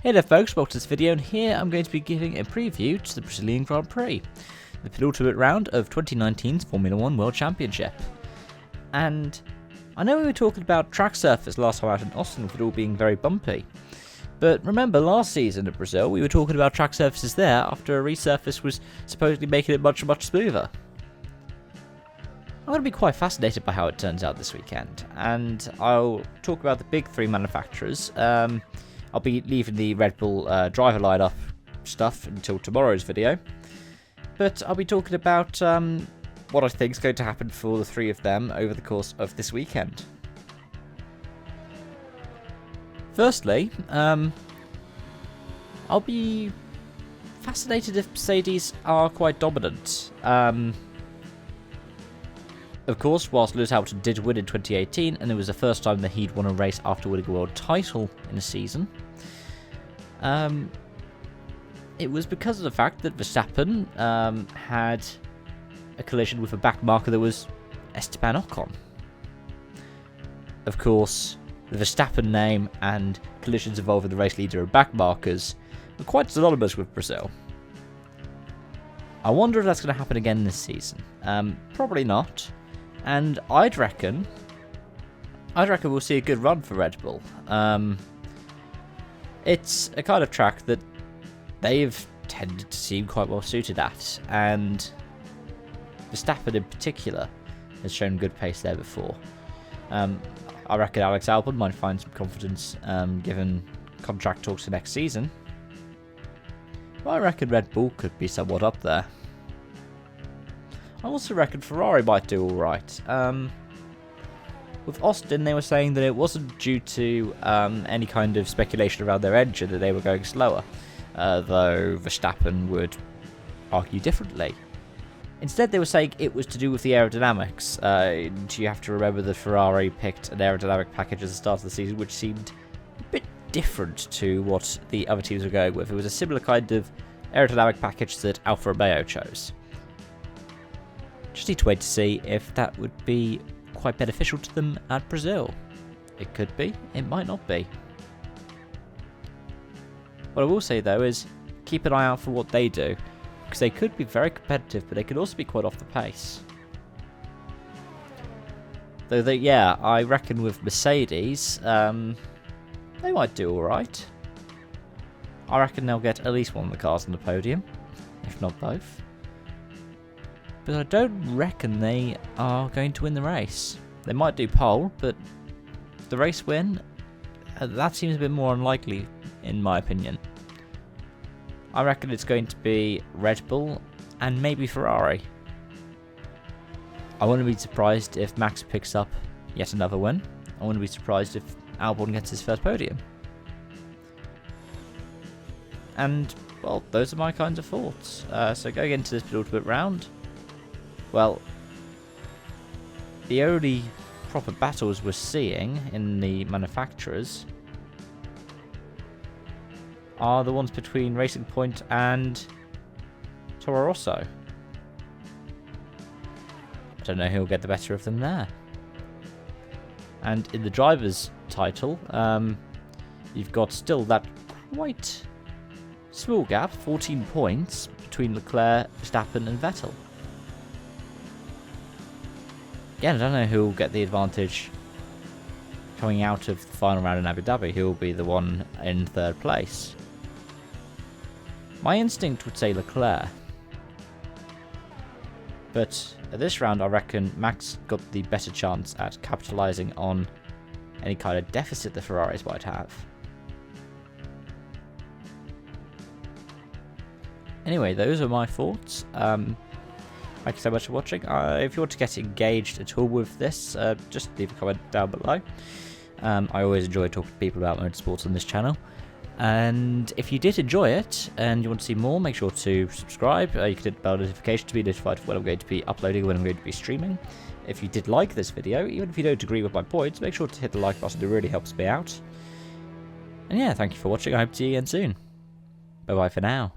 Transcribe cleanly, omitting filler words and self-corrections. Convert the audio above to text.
Hey there folks, welcome to this video, and here I'm going to be giving a preview to the Brazilian Grand Prix, the penultimate round of 2019's Formula 1 World Championship. And I know we were talking about track surface last time out in Austin with it all being very bumpy, but remember last season at Brazil we were talking about track surfaces there after a resurface was supposedly making it much smoother. I'm going to be quite fascinated by how it turns out this weekend, and I'll talk about the big three manufacturers. I'll be leaving the Red Bull driver lineup stuff until tomorrow's video, but I'll be talking about what I think is going to happen for the three of them over the course of this weekend. Firstly, I'll be fascinated if Mercedes are quite dominant. Of course, whilst Lewis Hamilton did win in 2018, and it was the first time that he'd won a race after winning a world title in a season, it was because of the fact that Verstappen had a collision with a back marker that was Esteban Ocon. Of course, the Verstappen name and collisions involving the race leader and back markers are quite synonymous with Brazil. I wonder if that's going to happen again this season. Probably not. And I'd reckon we'll see a good run for Red Bull. It's a kind of track that they've tended to seem quite well suited at, and Verstappen in particular has shown good pace there before. I reckon Alex Albon might find some confidence given contract talks for next season. But I reckon Red Bull could be somewhat up there. I also reckon Ferrari might do alright. With Austin, they were saying that it wasn't due to any kind of speculation around their engine that they were going slower, though Verstappen would argue differently. Instead, they were saying it was to do with the aerodynamics. You have to remember that Ferrari picked an aerodynamic package at the start of the season, which seemed a bit different to what the other teams were going with. It was a similar kind of aerodynamic package that Alfa Romeo chose. Just need to wait to see if that would be quite beneficial to them at Brazil. It could be, it might not be. What I will say though is keep an eye out for what they do, because they could be very competitive, but they could also be quite off the pace. Though, I reckon with Mercedes, they might do alright. I reckon they'll get at least one of the cars on the podium, if not both. But I don't reckon they are going to win the race. They might do pole, but the race win, that seems a bit more unlikely in my opinion. I reckon it's going to be Red Bull and maybe Ferrari. I wouldn't be surprised if Max picks up yet another win. I wouldn't be surprised if Albon gets his first podium. And, well, those are my kinds of thoughts. So going into this penultimate round, well, the only proper battles we're seeing in the manufacturers are the ones between Racing Point and Toro Rosso. I don't know who'll get the better of them there. And in the drivers' title, you've got still that quite small gap, 14 points, between Leclerc, Verstappen and Vettel. Yeah, I don't know who will get the advantage coming out of the final round in Abu Dhabi, who will be the one in third place. My instinct would say Leclerc. But at this round, I reckon Max got the better chance at capitalising on any kind of deficit the Ferraris might have. Anyway, those are my thoughts. Thank you so much for watching. If you want to get engaged at all with this, just leave a comment down below. I always enjoy talking to people about motorsports on this channel. And if you did enjoy it and you want to see more, make sure to subscribe. You can hit the bell notification to be notified when I'm going to be uploading, when I'm going to be streaming. If you did like this video, even if you don't agree with my points, make sure to hit the like button. It really helps me out. And yeah, thank you for watching. I hope to see you again soon. Bye bye for now.